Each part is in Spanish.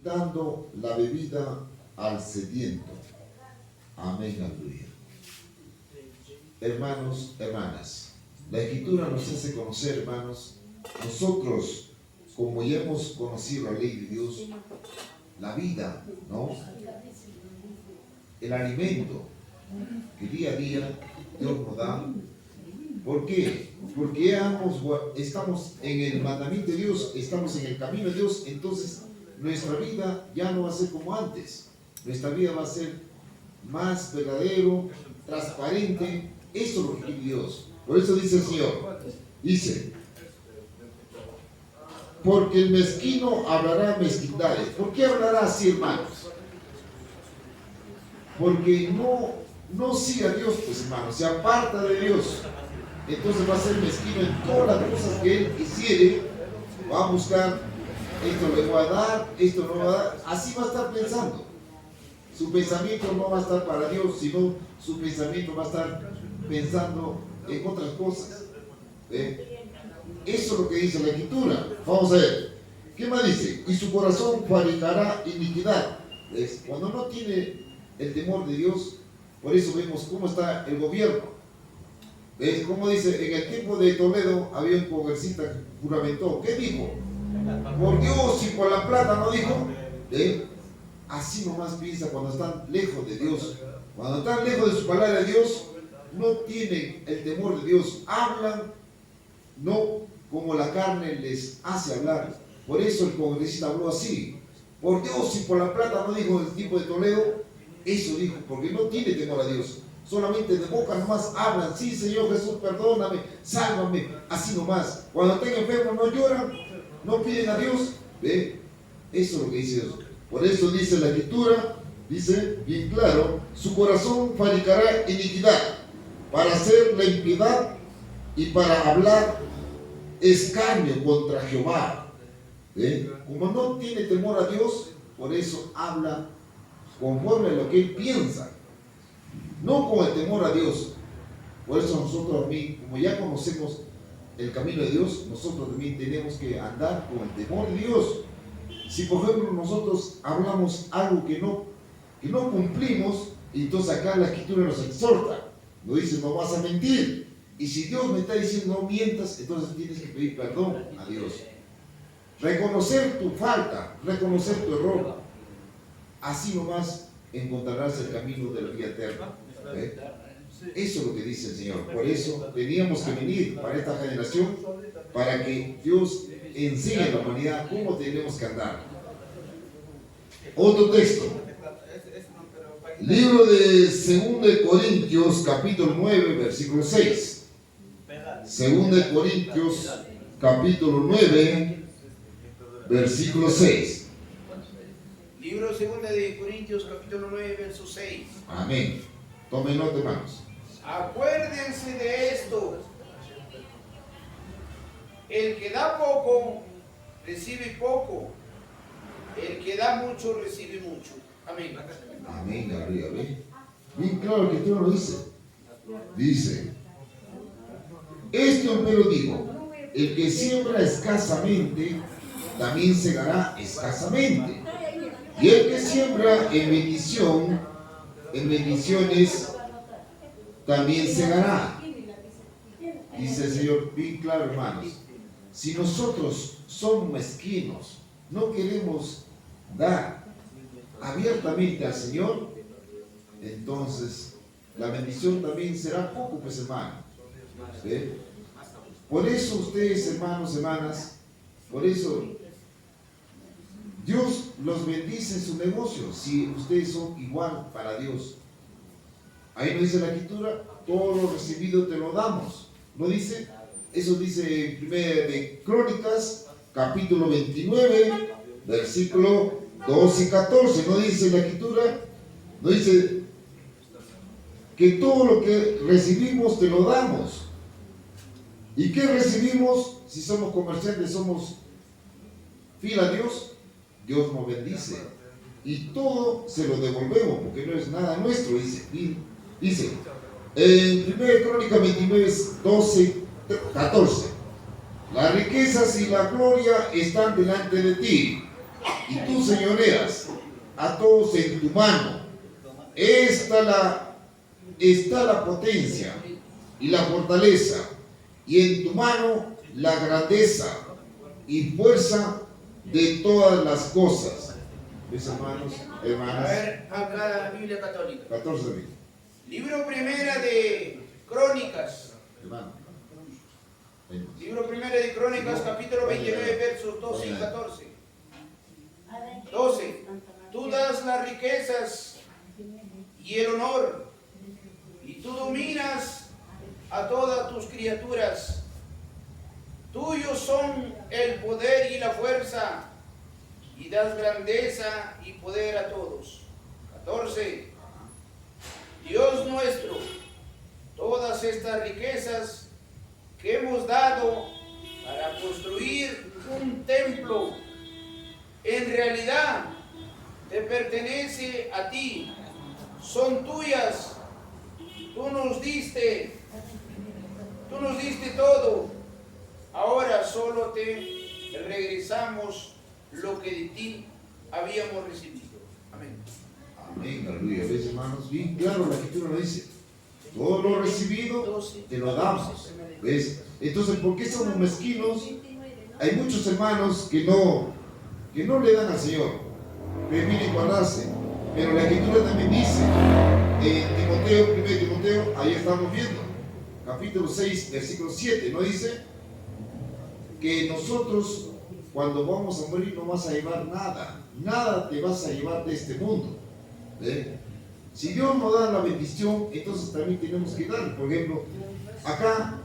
dando la bebida al sediento. Amén, aleluya. Hermanos, hermanas, la Escritura nos hace conocer, hermanos, nosotros, como ya hemos conocido la ley de Dios, la vida, ¿no? El alimento que día a día Dios nos da. ¿Por qué? Porque ya estamos en el mandamiento de Dios, estamos en el camino de Dios, entonces nuestra vida ya no va a ser como antes. Nuestra vida va a ser más verdadero, transparente. Eso es lo que quiere Dios. Por eso dice el Señor, dice, porque el mezquino hablará mezquindades. ¿Por qué hablará así, hermanos? Porque no sigue a Dios, pues, hermanos, se aparta de Dios. Entonces va a ser mezquino en todas las cosas que él quisiere. Va a buscar, esto le voy a dar, esto no va a dar. Así va a estar pensando. Su pensamiento no va a estar para Dios, sino su pensamiento va a estar pensando en otras cosas. Eso es lo que dice la Escritura. Vamos a ver. ¿Qué más dice? Y su corazón fabricará iniquidad. ¿Ves? Cuando no tiene el temor de Dios, por eso vemos cómo está el gobierno. ¿Ves? Como dice, en el tiempo de Toledo había un congresista que juramentó. ¿Qué dijo? Por Dios y por la plata, ¿no dijo? Así nomás piensa cuando están lejos de Dios. Cuando están lejos de su palabra de Dios, no tienen el temor de Dios. Hablan no como la carne les hace hablar. Por eso el congresista habló así. Por Dios y por la plata, no dijo el tipo de Toledo. Eso dijo, porque no tiene temor a Dios. Solamente de boca nomás hablan. Sí, Señor Jesús, perdóname, sálvame. Así nomás. Cuando estén enfermos no lloran, no piden a Dios. ¿Ve? Eso es lo que dice Dios. Por eso dice la Escritura, dice bien claro, su corazón fabricará iniquidad para hacer la impiedad y para hablar escarnio contra Jehová. Como no tiene temor a Dios, por eso habla conforme a lo que él piensa, no con el temor a Dios. Por eso nosotros, como ya conocemos el camino de Dios, nosotros también tenemos que andar con el temor de Dios. Si por ejemplo nosotros hablamos algo que no cumplimos, entonces acá la Escritura nos exhorta, nos dice no vas a mentir. Y si Dios me está diciendo no mientas, entonces tienes que pedir perdón a Dios. Reconocer tu falta, reconocer tu error. Así nomás encontrarás el camino de la vida eterna. Eso es lo que dice el Señor. Por eso teníamos que venir para esta generación, para que Dios enseñe a la humanidad cómo tenemos que andar. Otro texto. Libro de 2 Corintios, capítulo 9, versículo 6. 2 Corintios, capítulo 9, versículo 6. Libro 2 de Corintios, capítulo 9, verso 6. Amén. Tomen nota, hermanos. Acuérdense de esto. El que da poco, recibe poco. El que da mucho, recibe mucho. Amén. Amén, arriba, ¿ve? Bien claro que tú lo dice. Dice, esto empero digo, el que siembra escasamente, también segará escasamente. Y el que siembra en bendición, en bendiciones, también segará. Dice el Señor, bien claro, hermanos. Si nosotros somos mezquinos, no queremos dar abiertamente al Señor, entonces la bendición también será poco, pues, hermano. ¿Ve? Por eso ustedes, hermanos, hermanas, por eso Dios los bendice en su negocio, si ustedes son igual para Dios. Ahí no dice la Escritura, todo lo recibido te lo damos. ¿No dice? Eso dice en 1 de Crónicas, capítulo 29, versículo 12 y 14. ¿No dice la Escritura? No dice que todo lo que recibimos te lo damos. ¿Y qué recibimos? Si somos comerciantes, somos fiel a Dios, Dios nos bendice. Y todo se lo devolvemos, porque no es nada nuestro, dice en 1 Crónica 29, 12, 14. Las riquezas y la gloria están delante de ti, y tú señoreas a todos en tu mano. Está la potencia y la fortaleza, y en tu mano la grandeza y fuerza de todas las cosas. Mis hermanos, A hermanas, ver, acá la Biblia Católica. 14.000. Libro primera de Crónicas. Hermano. Libro primero de Crónicas, capítulo 29, versos 12 y 14. 12. Tú das las riquezas y el honor, y tú dominas a todas tus criaturas. Tuyos son el poder y la fuerza, y das grandeza y poder a todos. 14. Dios nuestro, todas estas riquezas que hemos dado para construir un templo, en realidad te pertenece a ti, son tuyas. Tú nos diste todo. Ahora solo te regresamos lo que de ti habíamos recibido. Amén. Amén, aleluya. ¿Ves, hermanos? Bien claro, la escritura lo dice. Todo lo recibido te lo damos. ¿Ves? Entonces, ¿por qué somos mezquinos? Hay muchos hermanos que no le dan al Señor, prefieren guardarse. Pero la escritura también dice, en Timoteo, 1 Timoteo, ahí estamos viendo, capítulo 6, versículo 7, ¿no dice? Que nosotros, cuando vamos a morir, no vas a llevar nada. Nada te vas a llevar de este mundo. Si Dios nos da la bendición, entonces también tenemos que dar. Por ejemplo, acá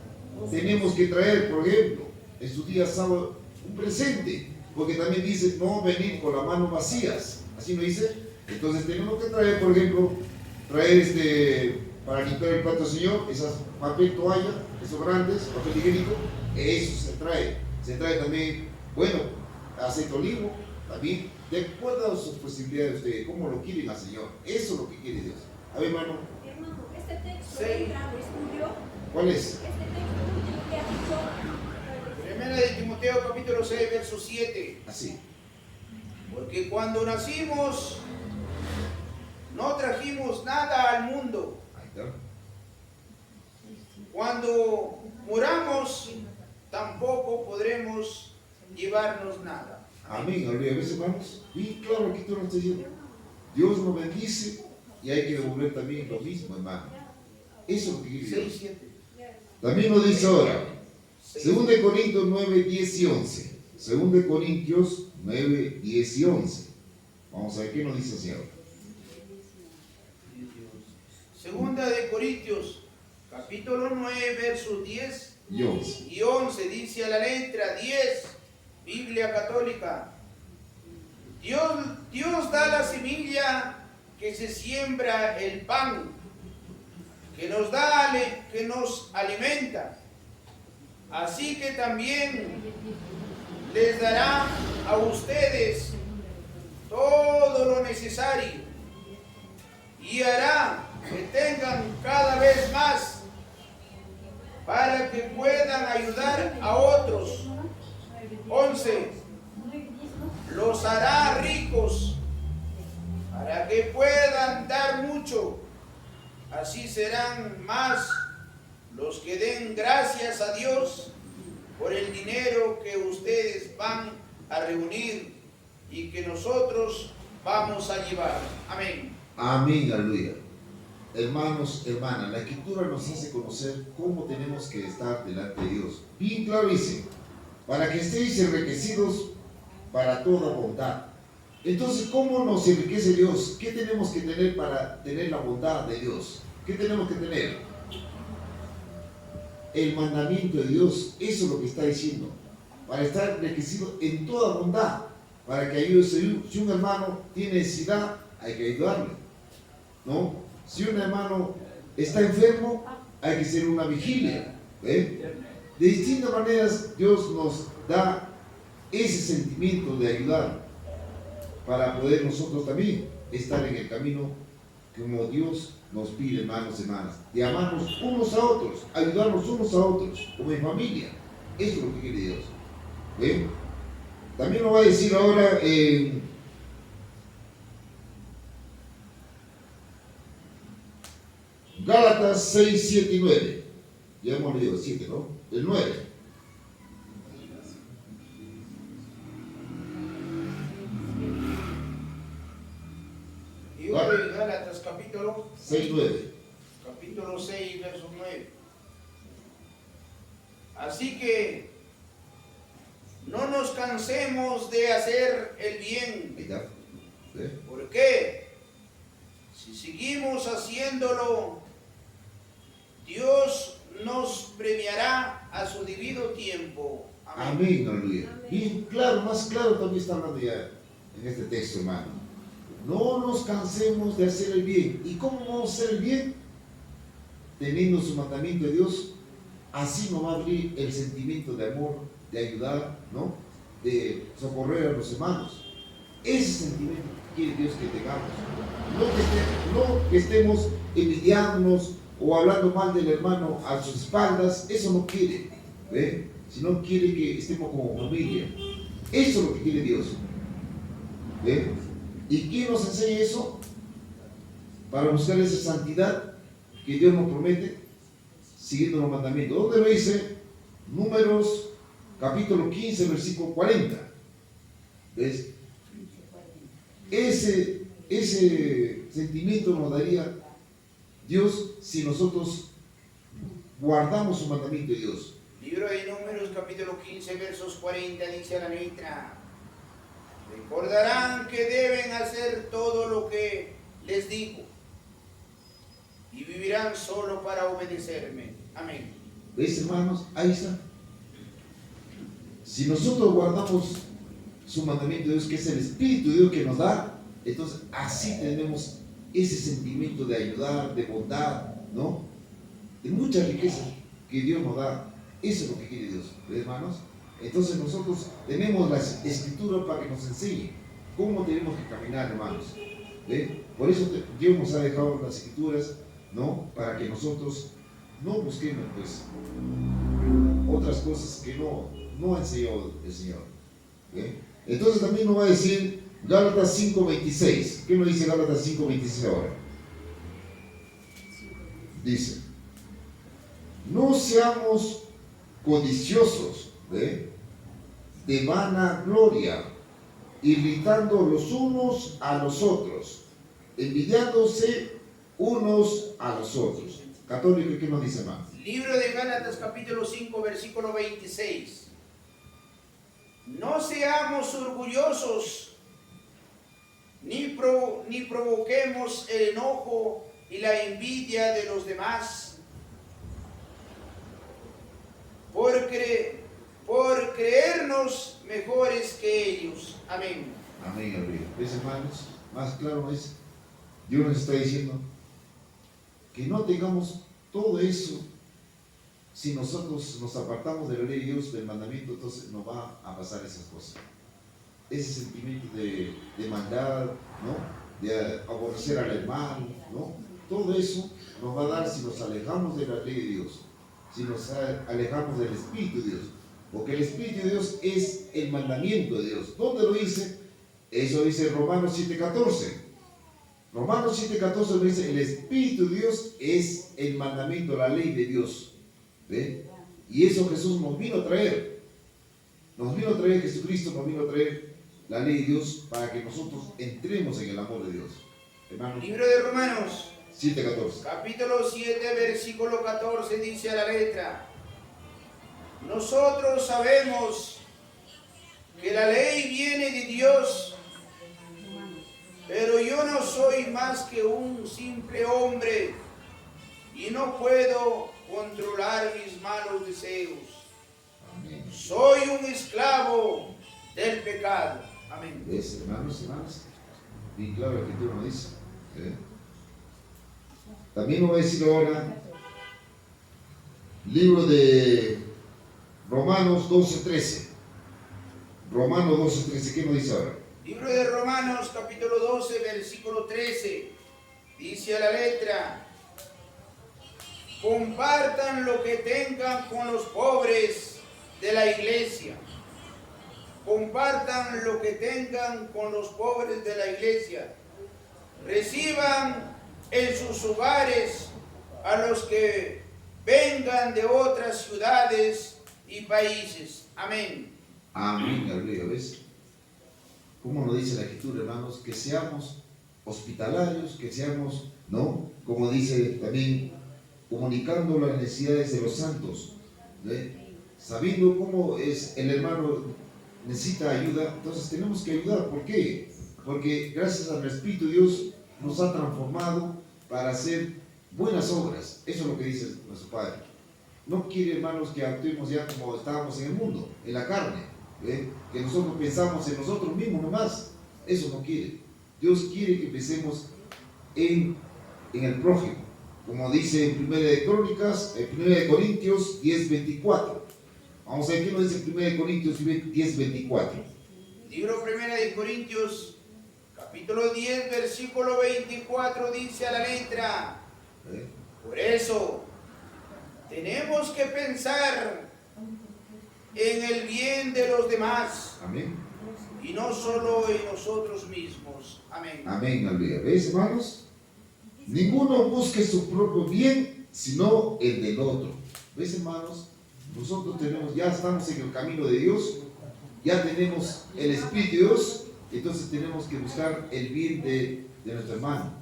tenemos que traer, por ejemplo, en su día sábado, un presente, porque también dice no venir con las manos vacías, así no dice. Entonces tenemos que traer, por ejemplo, para limpiar el plato del Señor, esas papel toalla, esos grandes, papel higiénico, eso se trae también, bueno, aceite de olivo, también, de acuerdo a sus posibilidades de ustedes, cómo lo quieren al Señor, eso es lo que quiere Dios. A ver, hermano. Hermano, este texto Sí. entra al estudio. ¿Cuál es? Este texto último que ha dicho. Primera de Timoteo, capítulo 6, verso 7. Así. Porque cuando nacimos, no trajimos nada al mundo. Ahí está. Cuando muramos, tampoco podremos llevarnos nada. Amén, aleluya. ¿Ves, hermanos? Bien claro lo que tú nos estás diciendo. Dios nos bendice y hay que devolver también lo mismo, hermano. Eso es lo que quiere Dios. 6, 7. También nos dice ahora, 2 Corintios 9, 10 y 11. 2 Corintios 9, 10 y 11. Vamos a ver qué nos dice así ahora. Segunda de Corintios, capítulo 9, versos 10 Y 11. y 11, dice a la letra 10, Biblia Católica. Dios da la semilla que se siembra el pan, que nos alimenta. Así que también les dará a ustedes todo lo necesario y hará que tengan cada vez más para que puedan ayudar a otros. 11. Los hará ricos para que puedan dar mucho. Así serán más los que den gracias a Dios por el dinero que ustedes van a reunir y que nosotros vamos a llevar. Amén. Amén, aleluya. Hermanos, hermanas, la escritura nos hace conocer cómo tenemos que estar delante de Dios. Bien claro dice, para que estéis enriquecidos para toda bondad. Entonces, ¿cómo nos enriquece Dios? ¿Qué tenemos que tener para tener la bondad de Dios? ¿Qué tenemos que tener? El mandamiento de Dios, eso es lo que está diciendo. Para estar enriquecido en toda bondad, para que ayude. Si un hermano tiene necesidad, hay que ayudarle, ¿no? Si un hermano está enfermo, hay que hacer una vigilia. De distintas maneras, Dios nos da ese sentimiento de ayudar para poder nosotros también estar en el camino como Dios nos pide, hermanos y hermanas, de amarnos unos a otros, ayudarnos unos a otros, como en familia. Eso es lo que quiere Dios. También nos va a decir ahora Gálatas 6, 7 y 9. Ya hemos leído el 7, ¿no? El 9. Libro de Gálatas, capítulo 6, 9. capítulo 6, verso 9. Así que no nos cansemos de hacer el bien. Ahí está. ¿Ve? ¿Por qué? Si seguimos haciéndolo, Dios nos premiará a su debido tiempo. Amén, aleluya. Amén. Bien claro, más claro también está hablando ya en este texto, hermano. No nos cansemos de hacer el bien. ¿Y cómo vamos a hacer el bien? Teniendo su mandamiento de Dios, así nos va a abrir el sentimiento de amor, de ayudar, ¿no? De socorrer a los hermanos. Ese sentimiento quiere Dios que tengamos. No que estemos envidiándonos o hablando mal del hermano a sus espaldas. Eso no quiere, ¿ve? Sino quiere que estemos como familia. Eso es lo que quiere Dios, ¿ve? ¿Y quién nos enseña eso? Para buscar esa santidad que Dios nos promete, siguiendo los mandamientos. ¿Dónde lo dice? Números capítulo 15, versículo 40. ¿Ves? Ese sentimiento nos daría Dios si nosotros guardamos su mandamiento de Dios. Libro de Números, capítulo 15, versos 40, dice la letra: recordarán que deben hacer todo lo que les digo y vivirán solo para obedecerme. Amén. ¿Ves, hermanos? Ahí está. Si nosotros guardamos su mandamiento de Dios, que es el Espíritu de Dios que nos da, entonces así tenemos ese sentimiento de ayudar, de bondad, ¿no? De mucha riqueza que Dios nos da. Eso es lo que quiere Dios, ¿ves, hermanos? Entonces nosotros tenemos las escrituras para que nos enseñe cómo tenemos que caminar, hermanos. ¿Ve? Por eso Dios nos ha dejado las escrituras, ¿no? Para que nosotros no busquemos, pues, otras cosas que no ha enseñado el Señor. ¿Ve? Entonces también nos va a decir Gálatas 5:26. ¿Qué nos dice Gálatas 5:26 ahora? Dice: no seamos codiciosos, ¿ve? De vanagloria, irritando los unos a los otros, envidiándose unos a los otros. Católico, ¿qué nos dice más? Libro de Gálatas, capítulo 5, versículo 26. No seamos orgullosos, ni provoquemos el enojo y la envidia de los demás, por creernos mejores que ellos. Amén. Amén, amén. ¿Ves, hermanos? Más claro es, Dios nos está diciendo que no tengamos todo eso. Si nosotros nos apartamos de la ley de Dios, del mandamiento, entonces nos va a pasar esas cosas. Ese sentimiento de maldad, ¿no? De aborrecer al hermano, ¿no? Todo eso nos va a dar si nos alejamos de la ley de Dios, si nos alejamos del Espíritu de Dios. Porque el Espíritu de Dios es el mandamiento de Dios. ¿Dónde lo dice? Eso dice Romanos 7:14. Romanos 7:14 dice: el Espíritu de Dios es el mandamiento, la ley de Dios. ¿Ve? Y eso Jesús nos vino a traer. Jesucristo nos vino a traer la ley de Dios para que nosotros entremos en el amor de Dios. Hermano, Libro de Romanos, 7:14. capítulo 7, versículo 14, dice a la letra: nosotros sabemos que la ley viene de Dios, pero yo no soy más que un simple hombre y no puedo controlar mis malos deseos. Amén. Soy un esclavo del pecado. Amén. ¿Ves, hermanos? Bien claro la escritura nos dice. También nos va a decir ahora, libro de Romanos 12:13. Romanos 12:13, ¿qué nos dice ahora? Libro de Romanos, capítulo 12, versículo 13. Dice a la letra: compartan lo que tengan con los pobres de la iglesia. Compartan lo que tengan con los pobres de la iglesia. Reciban en sus hogares a los que vengan de otras ciudades y países. Amén. Amén, aleluya. ¿Ves? ¿Cómo nos dice la Escritura, hermanos? Que seamos hospitalarios, que seamos, ¿no? Como dice también, comunicando las necesidades de los santos, ¿ve? Sabiendo cómo es el hermano necesita ayuda, entonces tenemos que ayudar. ¿Por qué? Porque gracias al Espíritu Dios nos ha transformado para hacer buenas obras. Eso es lo que dice nuestro Padre. No quiere, hermanos, que actuemos ya como estábamos en el mundo, en la carne, ¿ve? Que nosotros pensamos en nosotros mismos nomás. Eso no quiere. Dios quiere que pensemos en el prójimo, como dice en 1 de Crónicas, en 1 de Corintios 10:24. Vamos a ver qué nos dice 1 de Corintios 10:24. Libro 1 de Corintios, capítulo 10, versículo 24, dice a la letra: por eso tenemos que pensar en el bien de los demás. Amén. Y no solo en nosotros mismos. Amén. Amén, aleluya. ¿Ves, hermanos? Ninguno busque su propio bien, sino el del otro. ¿Ves, hermanos? Nosotros ya estamos en el camino de Dios, ya tenemos el Espíritu de Dios, entonces tenemos que buscar el bien de nuestro hermano,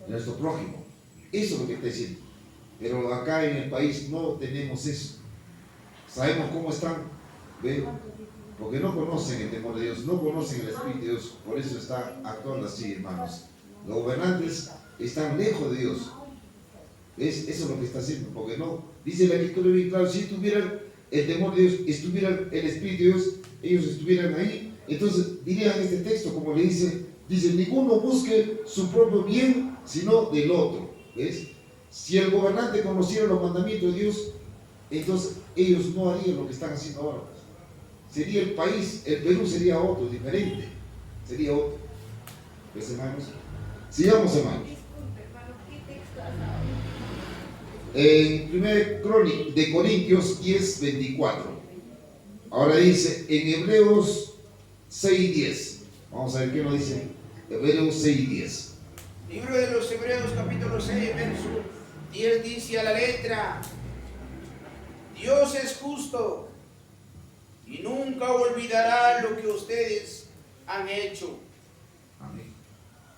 de nuestro prójimo. Eso es lo que está diciendo. Pero acá en el país no tenemos eso. Sabemos cómo están, ¿ve? Porque no conocen el temor de Dios, no conocen el Espíritu de Dios, por eso están actuando así, hermanos. Los gobernantes están lejos de Dios. Eso es lo que está haciendo, porque no, dice la Escritura bien claro, si tuvieran el temor de Dios, estuvieran el Espíritu de Dios, ellos estuvieran ahí, entonces dirían este texto, como le dice, ninguno busque su propio bien, sino del otro. ¿Ves? Si el gobernante conociera los mandamientos de Dios, entonces ellos no harían lo que están haciendo ahora. Sería el país, el Perú sería otro, diferente, sería otro. ¿Ves, hermanos? Sigamos, hermanos. Disculpe, hermano, ¿qué texto has dado? En 1 de Corintios 10:24. Ahora dice en Hebreos 6:10. Vamos a ver qué nos dice Hebreos 6:10. Libro de los Hebreos, capítulo 6, verso 10, dice a la letra: Dios es justo y nunca olvidará lo que ustedes han hecho. Amén.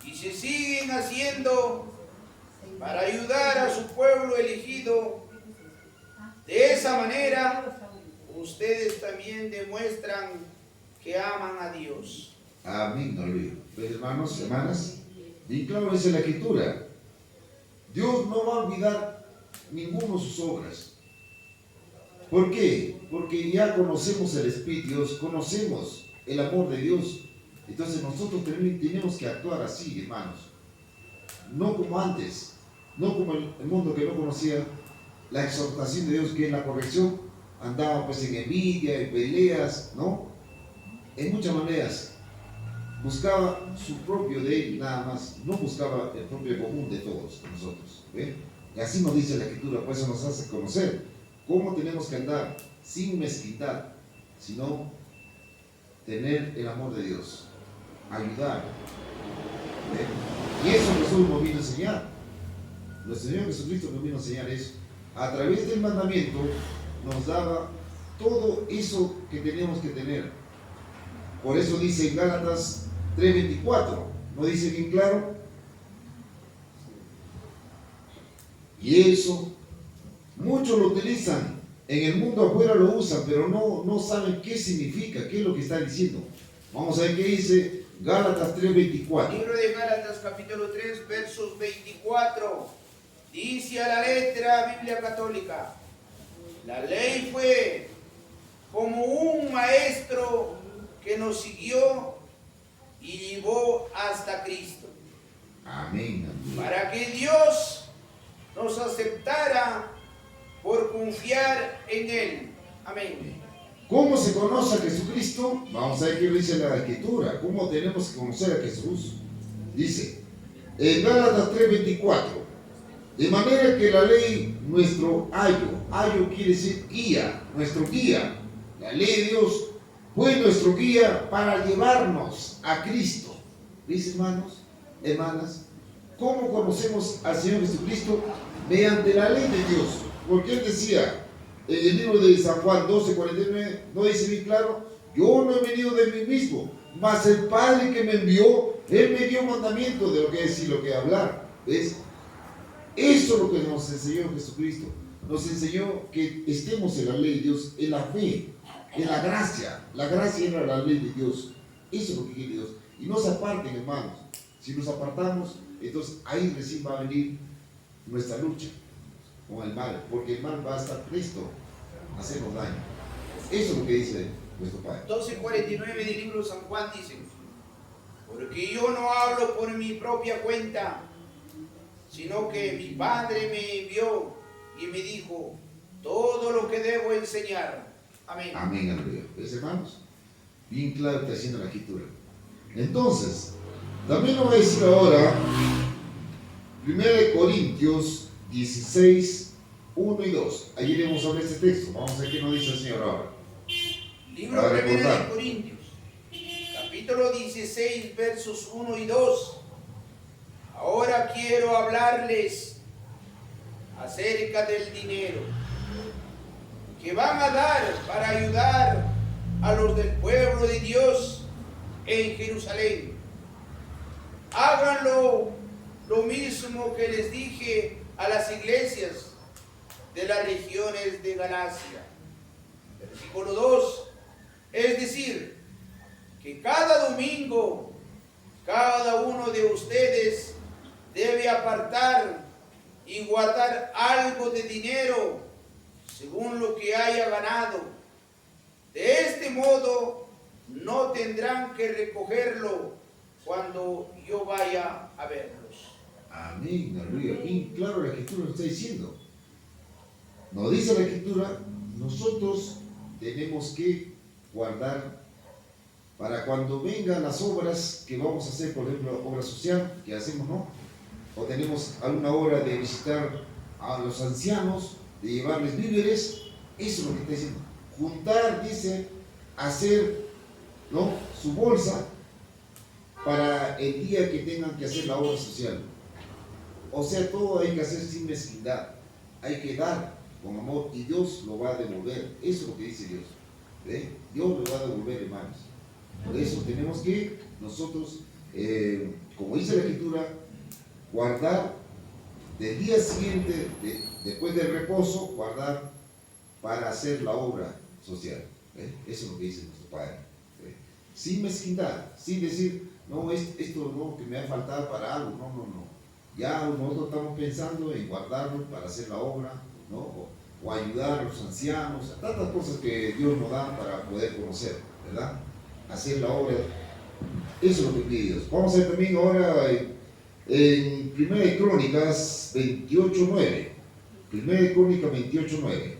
Y se siguen haciendo para ayudar a su pueblo elegido. De esa manera, ustedes también demuestran que aman a Dios. Amén, aleluya. ¿Ves, hermanos, hermanas? Y claro dice la Escritura, Dios no va a olvidar ninguno de sus obras. ¿Por qué? Porque ya conocemos el Espíritu de Dios, conocemos el amor de Dios. Entonces nosotros tenemos que actuar así, hermanos. No como antes, no como el mundo que no conocía la exhortación de Dios, que es la corrección, andaba pues en envidia, en peleas, ¿no? En muchas maneras. Buscaba su propio de él nada más, no buscaba el propio común de todos nosotros. ¿Ve? Y así nos dice la Escritura, por eso nos hace conocer cómo tenemos que andar sin mezquindad, sino tener el amor de Dios, ayudar. ¿Ve? Y eso nosotros nos vino a enseñar. Nuestro Señor Jesucristo nos vino a enseñar eso. A través del mandamiento nos daba todo eso que teníamos que tener. Por eso dice en Gálatas 3:24, ¿no dice bien claro? Y eso, muchos lo utilizan, en el mundo afuera lo usan, pero no saben qué significa, qué es lo que está diciendo. Vamos a ver qué dice Gálatas 3:24. Libro de Gálatas, capítulo 3, versos 24. Dice a la letra Biblia Católica: la ley fue como un maestro que nos siguió y llevó hasta Cristo. Amén. Para que Dios nos aceptara por confiar en Él. Amén. ¿Cómo se conoce a Jesucristo? Vamos a ver qué dice la Escritura. ¿Cómo tenemos que conocer a Jesús? Dice en Gálatas 3:24. De manera que la ley, nuestro ayo quiere decir guía, nuestro guía. La ley de Dios fue nuestro guía para llevarnos a Cristo. ¿Dice, hermanos, hermanas? ¿Cómo conocemos al Señor Jesucristo? mediante la ley de Dios. Porque él decía, en el libro de San Juan 12:49, no dice bien claro, yo no he venido de mí mismo, mas el Padre que me envió, él me dio mandamiento de lo que decir, lo que hablar. ¿Ves? Eso es lo que nos enseñó Jesucristo. Nos enseñó que estemos en la ley de Dios, en la fe, en la gracia. La gracia era la ley de Dios. Eso es lo que quiere Dios. Y no se aparten, hermanos. Si nos apartamos, entonces ahí recién va a venir nuestra lucha con el mal, porque el mal va a estar presto a hacernos daño. Eso es lo que dice nuestro Padre. 12:49 del libro de San Juan dice, porque yo no hablo por mi propia cuenta, sino que mi Padre me envió y me dijo todo lo que debo enseñar. Amén. Amén, aleluya. ¿Ves, hermanos? Bien claro está haciendo la escritura. Entonces, también lo voy a decir ahora, 1 Corintios 16, 1 y 2. Allí leemos sobre este texto. Vamos a ver qué nos dice el Señor ahora. Libro 1 de Corintios, capítulo 16, versos 1 y 2. Ahora quiero hablarles acerca del dinero que van a dar para ayudar a los del pueblo de Dios en Jerusalén. Háganlo lo mismo que les dije a las iglesias de las regiones de Galacia. Versículo 2. Es decir, que cada domingo cada uno de ustedes debe apartar y guardar algo de dinero según lo que haya ganado. De este modo no tendrán que recogerlo cuando yo vaya a verlos. Amén, aleluya. Bien claro la escritura nos está diciendo. Nos dice la escritura, nosotros tenemos que guardar para cuando vengan las obras que vamos a hacer, por ejemplo, obra social que hacemos, ¿no? O tenemos alguna obra de visitar a los ancianos, de llevarles víveres, eso es lo que está diciendo. Juntar, dice, hacer, ¿no?, su bolsa para el día que tengan que hacer la obra social. O sea, todo hay que hacer sin mezquindad. Hay que dar con amor y Dios lo va a devolver. Eso es lo que dice Dios. ¿Ve? Dios lo va a devolver, hermanos. Por eso tenemos que nosotros, como dice la Escritura, guardar del día siguiente, después del reposo, guardar para hacer la obra social. ¿Ve? Eso es lo que dice nuestro Padre. ¿Ve? Sin mezquindad, sin decir, no, esto no, que me ha faltado para algo. No, no, no. Ya nosotros estamos pensando en guardarlo para hacer la obra, ¿no? O ayudar a los ancianos, tantas cosas que Dios nos da para poder conocer, ¿verdad? Hacer la obra. Eso es lo que pide Dios. Vamos a ver también ahora en 1 de Crónicas 28:9. 1 de Crónicas 28:9.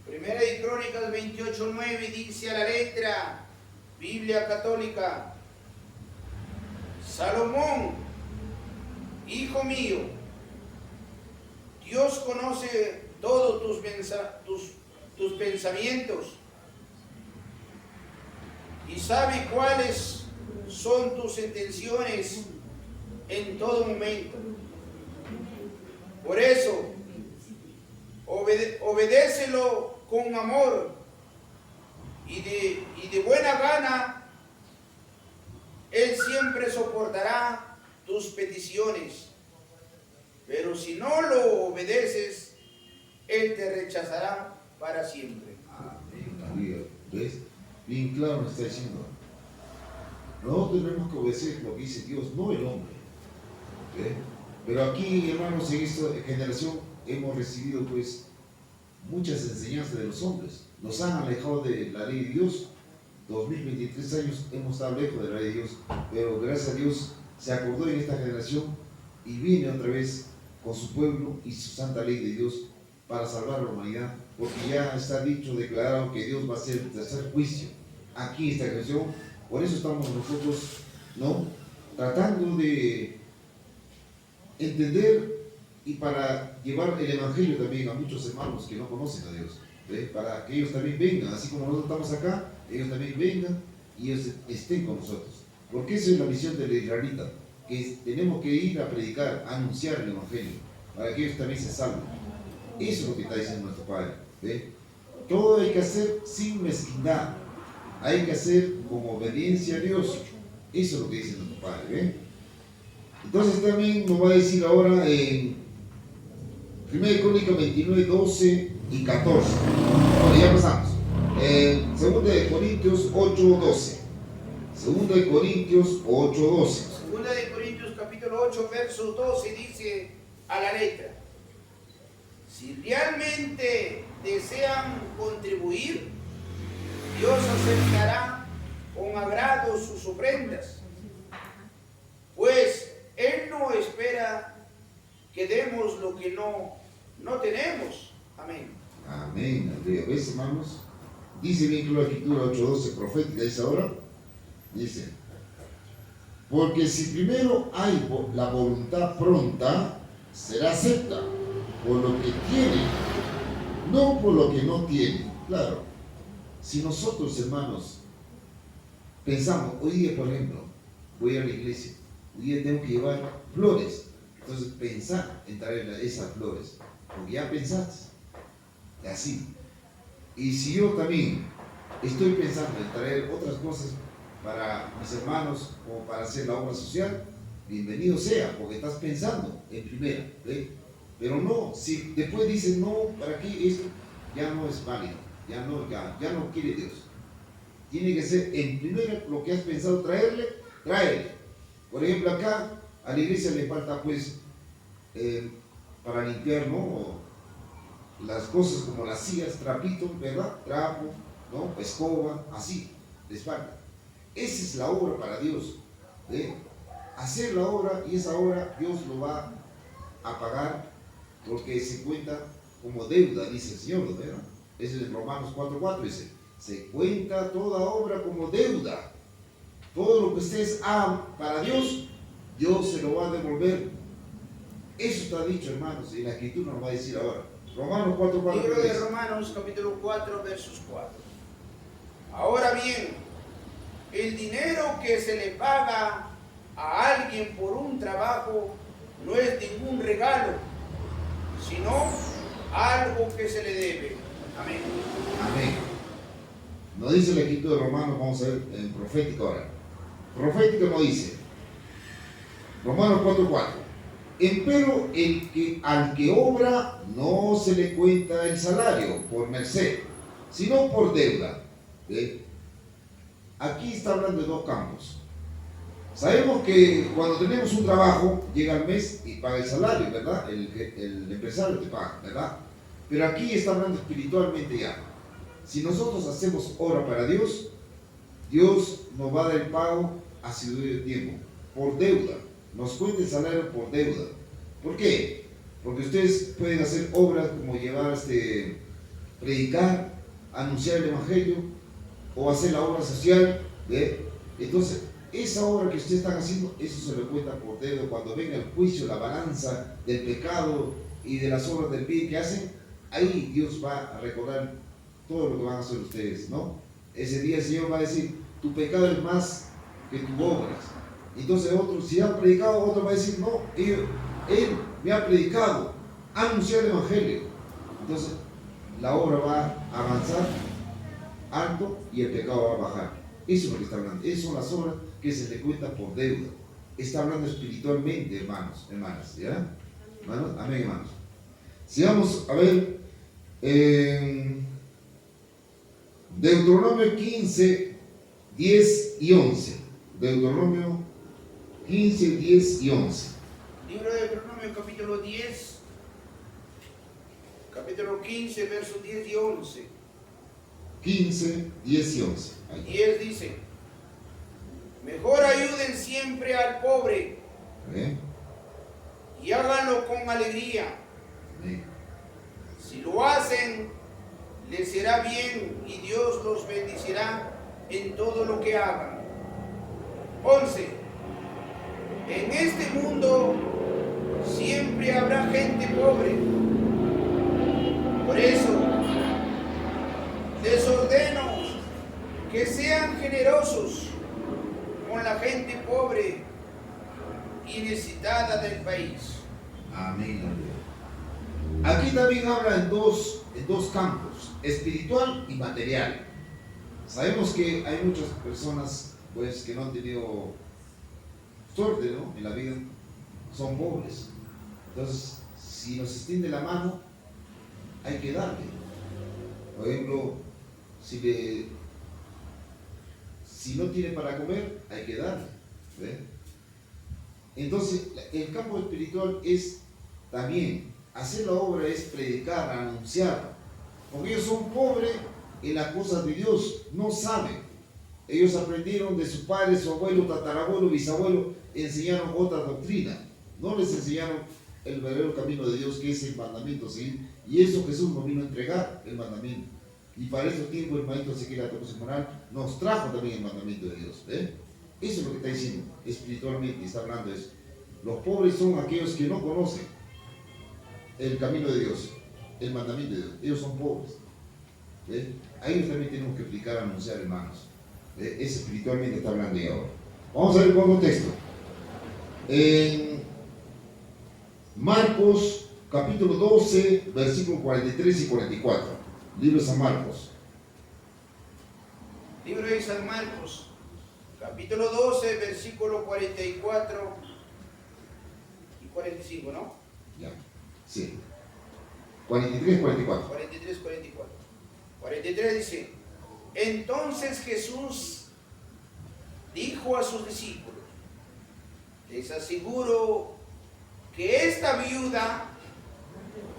Primera de Crónicas 28:9 dice a la letra, Biblia Católica, Salomón, hijo mío, Dios conoce todos tus pensamientos y sabe cuáles son tus intenciones en todo momento. Por eso, obedécelo con amor y de buena gana. Él siempre soportará tus peticiones, pero si no lo obedeces, Él te rechazará para siempre. Amén. ¿Ves? Bien claro nos está diciendo. Nosotros tenemos que obedecer lo que dice Dios, no el hombre. ¿Ves? Pero aquí, hermanos, en esta generación hemos recibido pues muchas enseñanzas de los hombres. Nos han alejado de la ley de Dios. 2023 años hemos estado lejos de la ley de Dios, pero gracias a Dios se acordó en esta generación y viene otra vez con su pueblo y su santa ley de Dios para salvar a la humanidad, porque ya está dicho, declarado que Dios va a hacer el tercer juicio aquí en esta generación. Por eso estamos nosotros, ¿no?, tratando de entender y para llevar el evangelio también a muchos hermanos que no conocen a Dios, ¿ve? Para que ellos también vengan, así como nosotros estamos acá, ellos también vengan y ellos estén con nosotros, porque esa es la misión del israelita, que tenemos que ir a predicar, a anunciar el Evangelio, para que ellos también se salven. Eso es lo que está diciendo nuestro Padre. ¿Ve? Todo hay que hacer sin mezquindad, hay que hacer con obediencia a Dios. Eso es lo que dice nuestro Padre. ¿Ve? Entonces también nos va a decir ahora en 1 Crónicas 29, 12 y 14. Bueno, ya pasamos. 2 de Corintios 8, 12. 2 de Corintios 8, 12. 2 de Corintios capítulo 8, verso 12 dice a la letra: si realmente desean contribuir, Dios aceptará con agrado sus ofrendas, pues Él no espera que demos lo que no tenemos. Amén. Amén. ¿Ves, hermanos? Dice bien claro la Escritura 8:12, profética, dice ahora. Dice: porque si primero hay la voluntad pronta, será acepta por lo que tiene, no por lo que no tiene. Claro, si nosotros, hermanos, pensamos, hoy día, por ejemplo, voy a la iglesia, hoy día tengo que llevar flores. Entonces, pensar en traer esas flores, porque ya pensaste, así. Y si yo también estoy pensando en traer otras cosas para mis hermanos o para hacer la obra social, bienvenido sea, porque estás pensando en primera, ¿ve? Pero no, si después dices, no, ¿para qué esto? Ya no es válido, ya no quiere Dios. Tiene que ser en primera lo que has pensado traerle. Por ejemplo, acá a la iglesia le falta pues para limpiar, ¿no? Las cosas como las sillas, trapitos, ¿verdad? Trapo, ¿no? Escoba, así, les falta. Esa es la obra para Dios, ¿eh? Hacer la obra, y esa obra Dios lo va a pagar porque se cuenta como deuda, dice el Señor, ¿verdad? Eso es en Romanos 4:4, dice: se cuenta toda obra como deuda. Todo lo que ustedes hagan para Dios, Dios se lo va a devolver. Eso está dicho, hermanos, y la Escritura nos va a decir ahora. Romanos 4:4. Libro de Romanos capítulo 4, versos 4. Ahora bien, el dinero que se le paga a alguien por un trabajo no es ningún regalo, sino algo que se le debe. Amén. Amén. Nos dice la Escritura de Romanos, vamos a ver en profética ahora. Profética nos dice, Romanos 4:4: empero al que obra no se le cuenta el salario por merced, sino por deuda. ¿Ve? Aquí está hablando de dos campos. Sabemos que cuando tenemos un trabajo, llega el mes y paga el salario, ¿verdad? El empresario te paga, ¿verdad? Pero aquí está hablando espiritualmente ya. Si nosotros hacemos obra para Dios, Dios nos va a dar el pago a su debido tiempo, por deuda. Nos cuenta el salario por deuda. ¿Por qué? Porque ustedes pueden hacer obras como llevar, predicar, anunciar el Evangelio, o hacer la obra social, ¿ve? Entonces, esa obra que ustedes están haciendo, eso se le cuenta por deuda. Cuando venga el juicio, la balanza del pecado y de las obras del bien que hacen, ahí Dios va a recordar todo lo que van a hacer ustedes, ¿no? Ese día el Señor va a decir: tu pecado es más que tus obras. Entonces otro, si han predicado, otro va a decir: no, él me ha predicado, ha anunciado el Evangelio. Entonces la obra va a avanzar alto y el pecado va a bajar. Eso es lo que está hablando. Esas son las obras que se le cuentan por deuda. Está hablando espiritualmente, hermanos, hermanas, ¿ya? ¿Hermanos? Amén, hermanos. Si vamos a ver Deuteronomio 15, 10 y 11. Deuteronomio 15, 10 y 11. Libro de Deuteronomio capítulo 10, capítulo 15, versos 10 y 11. 15, 10 y 11. Ahí. 10 dice: mejor ayuden siempre al pobre y háganlo con alegría. Amén. Si lo hacen, les será bien y Dios los bendecirá en todo lo que hagan. 11. En este mundo siempre habrá gente pobre. Por eso, les ordeno que sean generosos con la gente pobre y necesitada del país. Amén. Aquí también habla en dos campos, espiritual y material. Sabemos que hay muchas personas pues que no han tenido suerte, ¿no? En la vida, son pobres. Entonces, si nos extiende la mano, hay que darle. Por ejemplo, si no tiene para comer, hay que darle. ¿Ve? Entonces, el campo espiritual es también, hacer la obra es predicar, anunciar, porque ellos son pobres en las cosas de Dios, no saben. Ellos aprendieron de su padre, su abuelo, tatarabuelo, bisabuelo, enseñaron otra doctrina, no les enseñaron el verdadero camino de Dios, que es el mandamiento, ¿sí? Y eso Jesús nos vino a entregar, el mandamiento. Y para esos tiempos el maestro Ezequiel Moral nos trajo también el mandamiento de Dios. ¿Eh? Eso es lo que está diciendo, espiritualmente está hablando de eso. Los pobres son aquellos que no conocen el camino de Dios, el mandamiento de Dios. Ellos son pobres. A ellos también tenemos que explicar, anunciar, hermanos. Es espiritualmente está hablando de ahora. Vamos a ver con contexto. En Marcos, capítulo 12, versículos 43 y 44. Libro de San Marcos. Libro de San Marcos, capítulo 12, versículo 44 y 45, ¿no? Ya, sí. 43 y 44. 43, 44. 43 dice: entonces Jesús dijo a sus discípulos: les aseguro que esta viuda